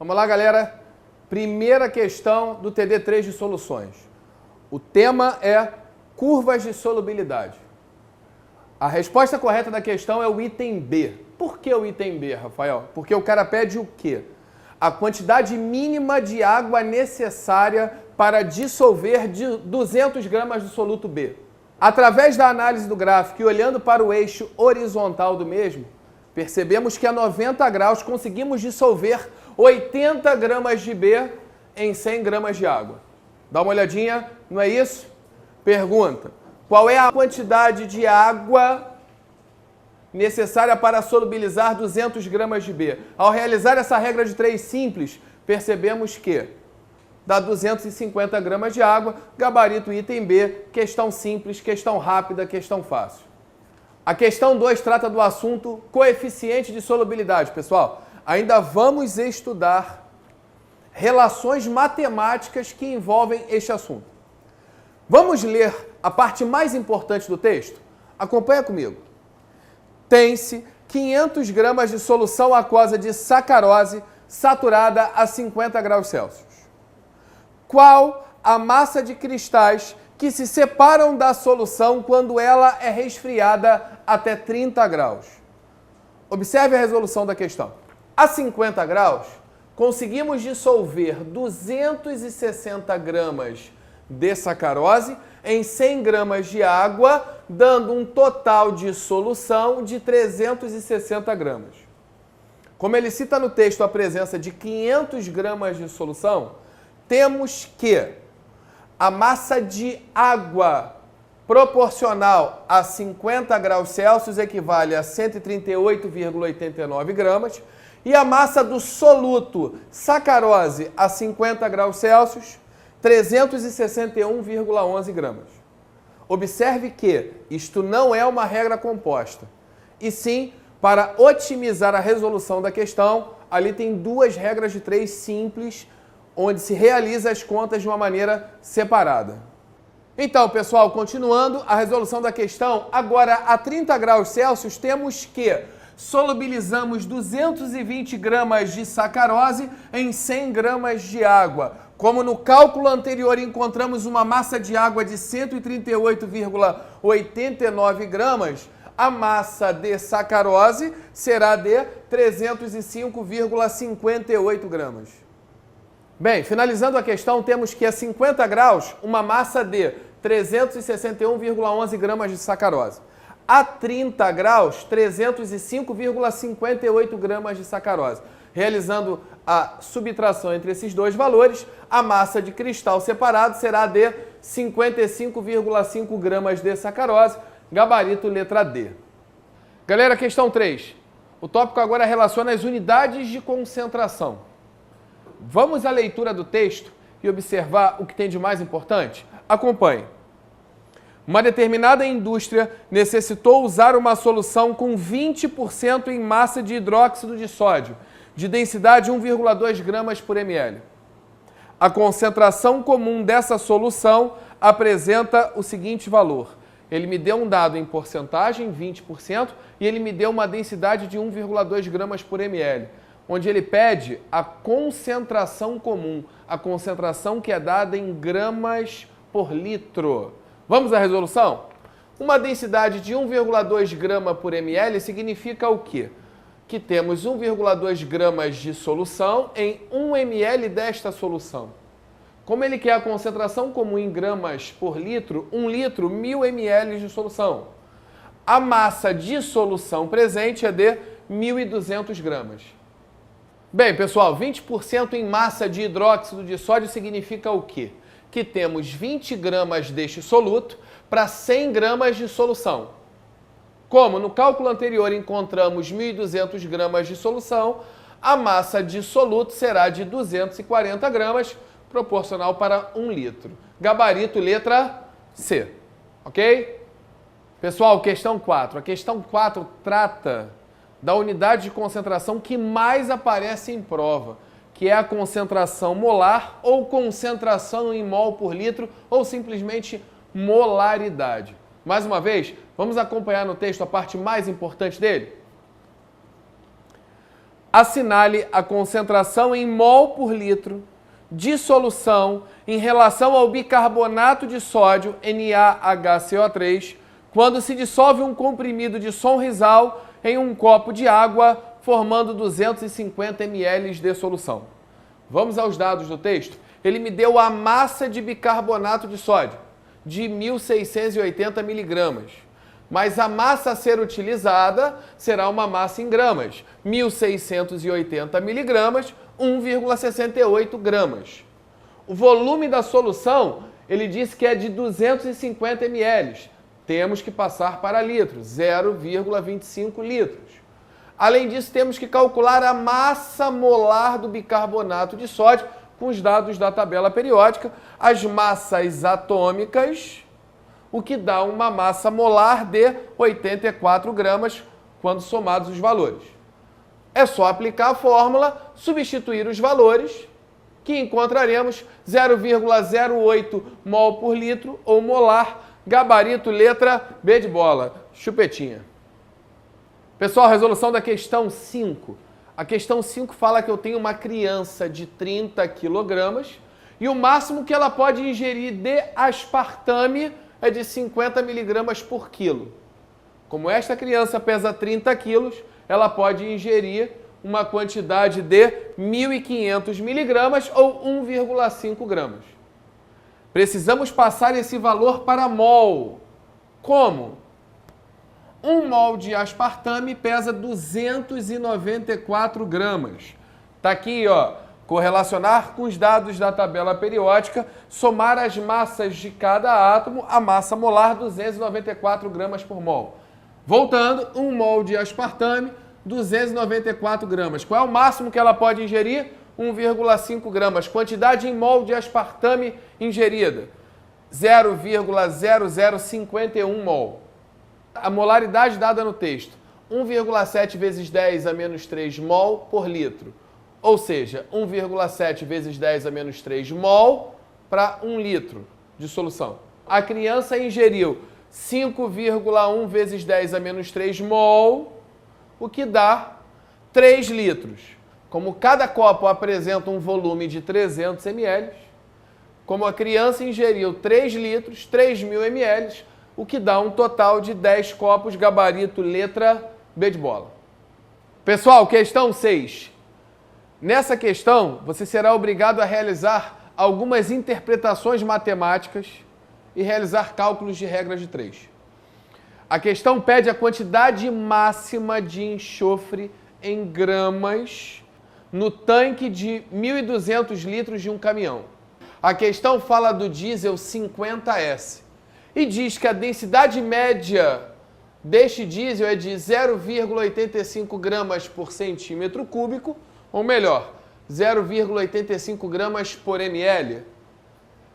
Vamos lá, galera. Primeira questão do TD3 de soluções. O tema é curvas de solubilidade. A resposta correta da questão é o item B. Por que o item B, Rafael? Porque o cara pede o quê? A quantidade mínima de água necessária para dissolver de 200 gramas do soluto B. Através da análise do gráfico e olhando para o eixo horizontal do mesmo, percebemos que a 90 graus conseguimos dissolver 80 gramas de B em 100 gramas de água. Dá uma olhadinha, não é isso? Pergunta: qual é a quantidade de água necessária para solubilizar 200 gramas de B? Ao realizar essa regra de 3 simples, percebemos que dá 250 gramas de água, gabarito item B, questão simples, questão rápida, questão fácil. A questão 2 trata do assunto coeficiente de solubilidade. Pessoal, ainda vamos estudar relações matemáticas que envolvem este assunto. Vamos ler a parte mais importante do texto? Acompanha comigo. Tem-se 500 gramas de solução aquosa de sacarose saturada a 50 graus Celsius. Qual a massa de cristais que se separam da solução quando ela é resfriada até 30 graus? Observe a resolução da questão. A 50 graus, conseguimos dissolver 260 gramas de sacarose em 100 gramas de água, dando um total de solução de 360 gramas. Como ele cita no texto a presença de 500 gramas de solução, temos que a massa de água proporcional a 50 graus Celsius equivale a 138,89 gramas e a massa do soluto sacarose a 50 graus Celsius, 361,11 gramas. Observe que isto não é uma regra composta, e sim, para otimizar a resolução da questão, ali tem 2 regras de 3 simples, onde se realiza as contas de uma maneira separada. Então, pessoal, continuando a resolução da questão, agora a 30 graus Celsius temos que solubilizamos 220 gramas de sacarose em 100 gramas de água. Como no cálculo anterior encontramos uma massa de água de 138,89 gramas, a massa de sacarose será de 305,58 gramas. Bem, finalizando a questão, temos que a 50 graus, uma massa de 361,11 gramas de sacarose. A 30 graus, 305,58 gramas de sacarose. Realizando a subtração entre esses dois valores, a massa de cristal separado será de 55,5 gramas de sacarose, gabarito letra D. Galera, questão 3. O tópico agora relaciona as unidades de concentração. Vamos à leitura do texto e observar o que tem de mais importante? Acompanhe. Uma determinada indústria necessitou usar uma solução com 20% em massa de hidróxido de sódio, de densidade 1,2 gramas por ml. A concentração comum dessa solução apresenta o seguinte valor. Ele me deu um dado em porcentagem, 20%, e ele me deu uma densidade de 1,2 gramas por ml, onde ele pede a concentração comum, a concentração que é dada em gramas por litro. Vamos à resolução? Uma densidade de 1,2 grama por ml significa o quê? Que temos 1,2 gramas de solução em 1 ml desta solução. Como ele quer a concentração comum em gramas por litro, 1 litro, 1000 ml de solução. A massa de solução presente é de 1.200 gramas. Bem, pessoal, 20% em massa de hidróxido de sódio significa o quê? Que temos 20 gramas deste soluto para 100 gramas de solução. Como no cálculo anterior encontramos 1.200 gramas de solução, a massa de soluto será de 240 gramas, proporcional para 1 litro. Gabarito letra C, ok? Pessoal, questão 4. A questão 4 trata da unidade de concentração que mais aparece em prova, que é a concentração molar ou concentração em mol por litro ou simplesmente molaridade. Mais uma vez, vamos acompanhar no texto a parte mais importante dele? Assinale a concentração em mol por litro de solução em relação ao bicarbonato de sódio NaHCO3 quando se dissolve um comprimido de Sonrisal em um copo de água, formando 250 ml de solução. Vamos aos dados do texto? Ele me deu a massa de bicarbonato de sódio, de 1.680 miligramas. Mas a massa a ser utilizada será uma massa em gramas, 1.680 miligramas, 1,68 gramas. O volume da solução, ele disse que é de 250 ml. Temos que passar para litros, 0,25 litros. Além disso, temos que calcular a massa molar do bicarbonato de sódio com os dados da tabela periódica, as massas atômicas, o que dá uma massa molar de 84 gramas quando somados os valores. É só aplicar a fórmula, substituir os valores, que encontraremos 0,08 mol por litro ou molar, gabarito, letra B de bola, chupetinha. Pessoal, resolução da questão 5. A questão 5 fala que eu tenho uma criança de 30 quilogramas e o máximo que ela pode ingerir de aspartame é de 50 miligramas por quilo. Como esta criança pesa 30 quilos, ela pode ingerir uma quantidade de 1.500 miligramas ou 1,5 gramas. Precisamos passar esse valor para mol. Como? 1 mol de aspartame pesa 294 gramas. Está aqui, ó, correlacionar com os dados da tabela periódica, somar as massas de cada átomo, a massa molar 294 gramas por mol. Voltando, 1 mol de aspartame, 294 gramas. Qual é o máximo que ela pode ingerir? 1,5 gramas. Quantidade em mol de aspartame ingerida? 0,0051 mol. A molaridade dada no texto, 1,7 vezes 10 a menos 3 mol por litro. Ou seja, 1,7 vezes 10 a menos 3 mol para 1 litro de solução. A criança ingeriu 5,1 vezes 10 a menos 3 mol, o que dá 3 litros. Como cada copo apresenta um volume de 300 ml, como a criança ingeriu 3 litros, 3.000 ml, o que dá um total de 10 copos, gabarito, letra B de bola. Pessoal, questão 6. Nessa questão, você será obrigado a realizar algumas interpretações matemáticas e realizar cálculos de regra de 3. A questão pede a quantidade máxima de enxofre em gramas no tanque de 1.200 litros de um caminhão. A questão fala do diesel 50S e diz que a densidade média deste diesel é de 0,85 gramas por centímetro cúbico, ou melhor, 0,85 gramas por ml.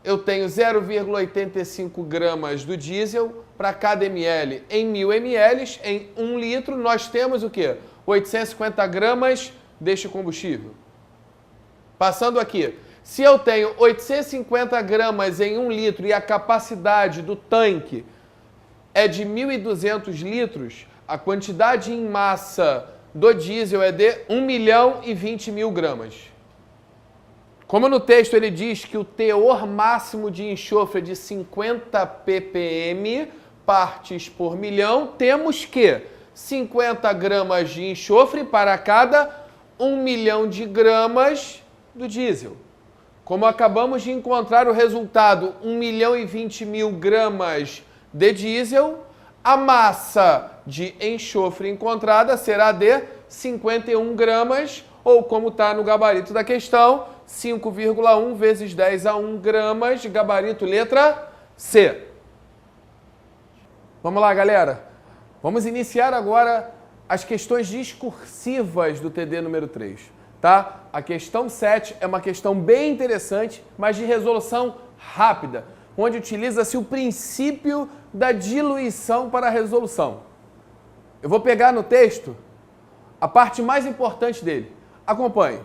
Eu tenho 0,85 gramas do diesel para cada ml. Em 1.000 ml, em 1 litro, nós temos o quê? 850 gramas deste combustível. Passando aqui, se eu tenho 850 gramas em 1 litro e a capacidade do tanque é de 1.200 litros, a quantidade em massa do diesel é de 1.020.000 gramas. Como no texto ele diz que o teor máximo de enxofre é de 50 ppm, partes por milhão, temos que 50 gramas de enxofre para cada 1 milhão de gramas do diesel. Como acabamos de encontrar o resultado, 1.020.000 gramas de diesel, a massa de enxofre encontrada será de 51 gramas, ou como está no gabarito da questão, 5,1 vezes 10 a 1 gramas, gabarito letra C. Vamos lá, galera. Vamos iniciar agora as questões discursivas do TD número 3. Tá? A questão 7 é uma questão bem interessante, mas de resolução rápida, onde utiliza-se o princípio da diluição para a resolução. Eu vou pegar no texto a parte mais importante dele. Acompanhe.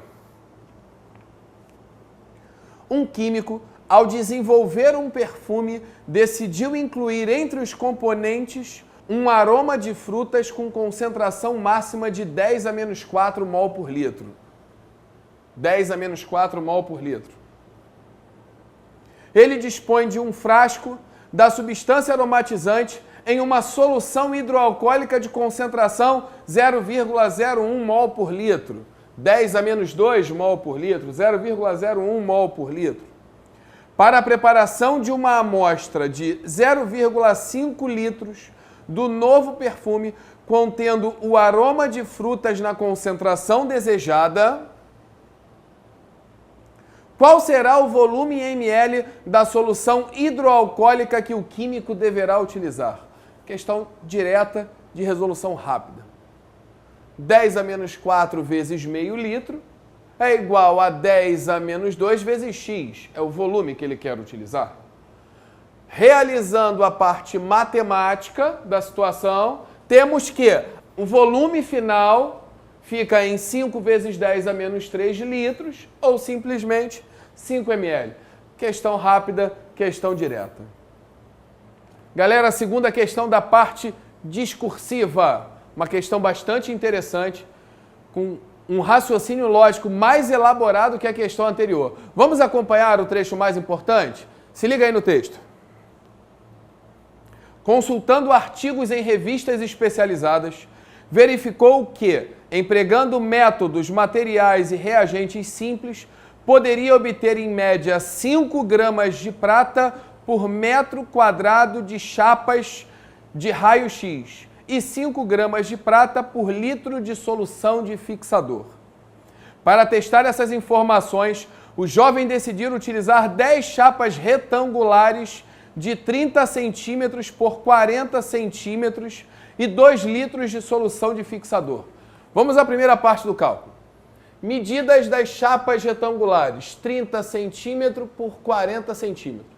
Um químico, ao desenvolver um perfume, decidiu incluir entre os componentes um aroma de frutas com concentração máxima de 10 a menos 4 mol por litro. 10 a menos 4 mol por litro. Ele dispõe de um frasco da substância aromatizante em uma solução hidroalcoólica de concentração 0,01 mol por litro. 10 a menos 2 mol por litro, 0,01 mol por litro. Para a preparação de uma amostra de 0,5 litros do novo perfume contendo o aroma de frutas na concentração desejada, qual será o volume em ml da solução hidroalcoólica que o químico deverá utilizar? Questão direta de resolução rápida. 10 a menos 4 vezes meio litro é igual a 10 a menos 2 vezes x. É o volume que ele quer utilizar. Realizando a parte matemática da situação, temos que o volume final fica em 5 vezes 10 a menos 3 litros ou simplesmente 5 ml. Questão rápida, questão direta. Galera, a segunda questão da parte discursiva. Uma questão bastante interessante, com um raciocínio lógico mais elaborado que a questão anterior. Vamos acompanhar o trecho mais importante? Se liga aí no texto. Consultando artigos em revistas especializadas, verificou que, empregando métodos, materiais e reagentes simples, poderia obter em média 5 gramas de prata por metro quadrado de chapas de raio-x e 5 gramas de prata por litro de solução de fixador. Para testar essas informações, o jovem decidiu utilizar 10 chapas retangulares de 30 centímetros por 40 centímetros e 2 litros de solução de fixador. Vamos à primeira parte do cálculo. Medidas das chapas retangulares, 30 centímetros por 40 centímetros.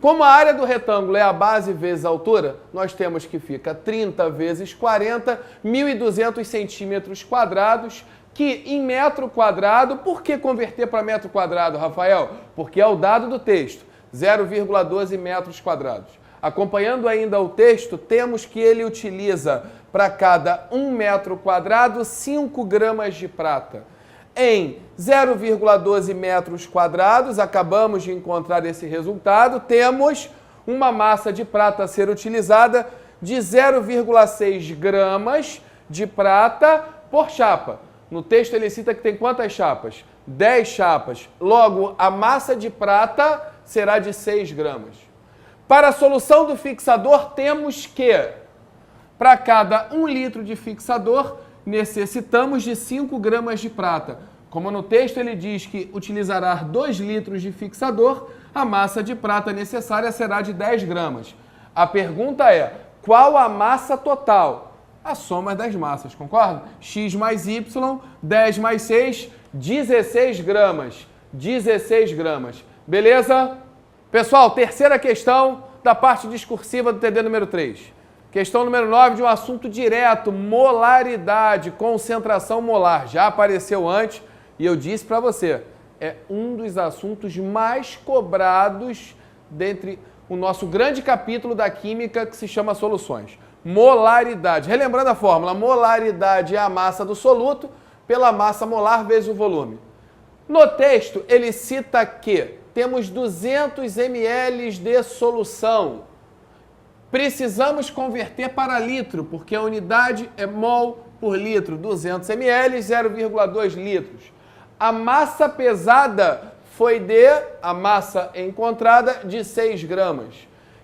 Como a área do retângulo é a base vezes a altura, nós temos que fica 30 vezes 40, 1.200 centímetros quadrados, que em metro quadrado, por que converter para metro quadrado, Rafael? Porque é o dado do texto, 0,12 metros quadrados. Acompanhando ainda o texto, temos que ele utiliza para cada 1 metro quadrado 5 gramas de prata. Em 0,12 metros quadrados, acabamos de encontrar esse resultado, temos uma massa de prata a ser utilizada de 0,6 gramas de prata por chapa. No texto ele cita que tem quantas chapas? 10 chapas. Logo, a massa de prata será de 6 gramas. Para a solução do fixador, temos que, para cada 1 litro de fixador, necessitamos de 5 gramas de prata. Como no texto ele diz que utilizará 2 litros de fixador, a massa de prata necessária será de 10 gramas. A pergunta é, qual a massa total? A soma das massas, concorda? X mais Y, 10 mais 6, 16 gramas. 16 gramas. Beleza? Pessoal, terceira questão da parte discursiva do TD número 3. Questão número 9 de um assunto direto, molaridade, concentração molar. Já apareceu antes e eu disse para você, é um dos assuntos mais cobrados dentre o nosso grande capítulo da química que se chama soluções. Molaridade. Relembrando a fórmula, molaridade é a massa do soluto pela massa molar vezes o volume. No texto, ele cita que temos 200 ml de solução. Precisamos converter para litro, porque a unidade é mol por litro. 200 ml, 0,2 litros. A massa pesada foi a massa encontrada de 6 gramas.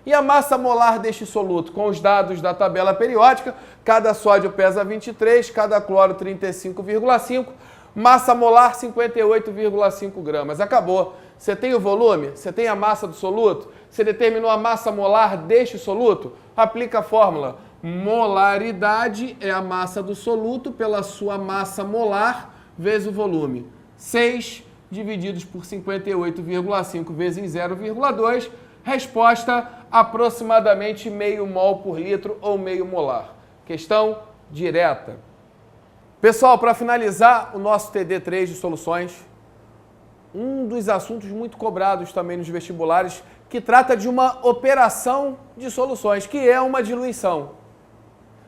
E a massa molar deste soluto, com os dados da tabela periódica, cada sódio pesa 23, cada cloro 35,5, massa molar 58,5 gramas. Acabou. Você tem o volume? Você tem a massa do soluto? Você determinou a massa molar deste soluto? Aplica a fórmula. Molaridade é a massa do soluto pela sua massa molar vezes o volume. 6 divididos por 58,5 vezes 0,2. Resposta, aproximadamente meio mol por litro ou meio molar. Questão direta. Pessoal, para finalizar o nosso TD3 de soluções, um dos assuntos muito cobrados também nos vestibulares, que trata de uma operação de soluções, que é uma diluição.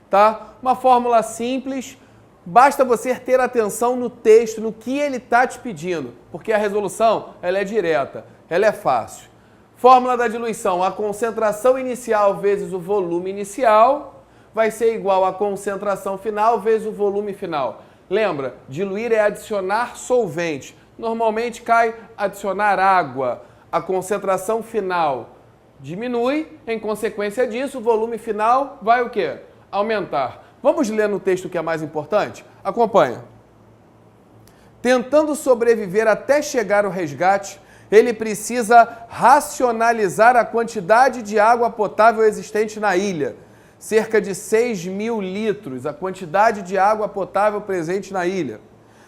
Tá? Uma fórmula simples, basta você ter atenção no texto, no que ele está te pedindo, porque a resolução ela é direta, ela é fácil. Fórmula da diluição, a concentração inicial vezes o volume inicial vai ser igual à concentração final vezes o volume final. Lembra, diluir é adicionar solvente. Normalmente cai adicionar água. A concentração final diminui, em consequência disso, o volume final vai o quê? Aumentar. Vamos ler no texto o que é mais importante? Acompanha. Tentando sobreviver até chegar ao resgate, ele precisa racionalizar a quantidade de água potável existente na ilha. Cerca de 6.000 litros, a quantidade de água potável presente na ilha.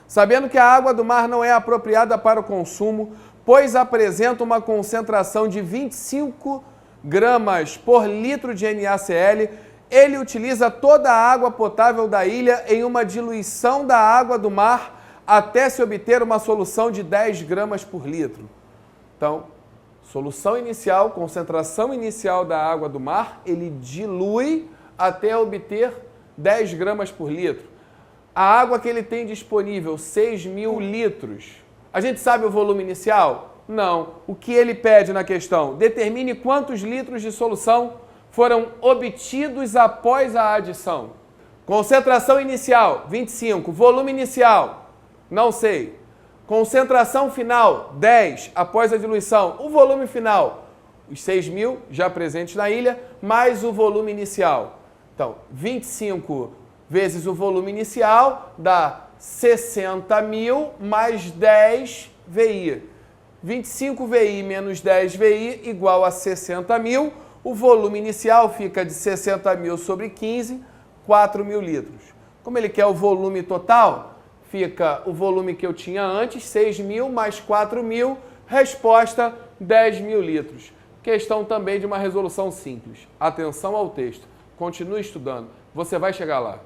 Sabendo que a água do mar não é apropriada para o consumo, pois apresenta uma concentração de 25 gramas por litro de NaCl, ele utiliza toda a água potável da ilha em uma diluição da água do mar até se obter uma solução de 10 gramas por litro. Então, solução inicial, concentração inicial da água do mar, ele dilui até obter 10 gramas por litro. A água que ele tem disponível, 6.000 litros. A gente sabe o volume inicial? Não. O que ele pede na questão? Determine quantos litros de solução foram obtidos após a adição. Concentração inicial, 25. Volume inicial, não sei. Concentração final, 10, após a diluição. O volume final, os 6.000 já presentes na ilha, mais o volume inicial. Então, 25 vezes o volume inicial dá 60.000 mais 10 VI. 25 VI menos 10 VI igual a 60.000. O volume inicial fica de 60.000 sobre 15, 4.000 litros. Como ele quer o volume total, fica o volume que eu tinha antes, 6.000 mais 4.000, resposta 10.000 litros. Questão também de uma resolução simples. Atenção ao texto. Continue estudando. Você vai chegar lá.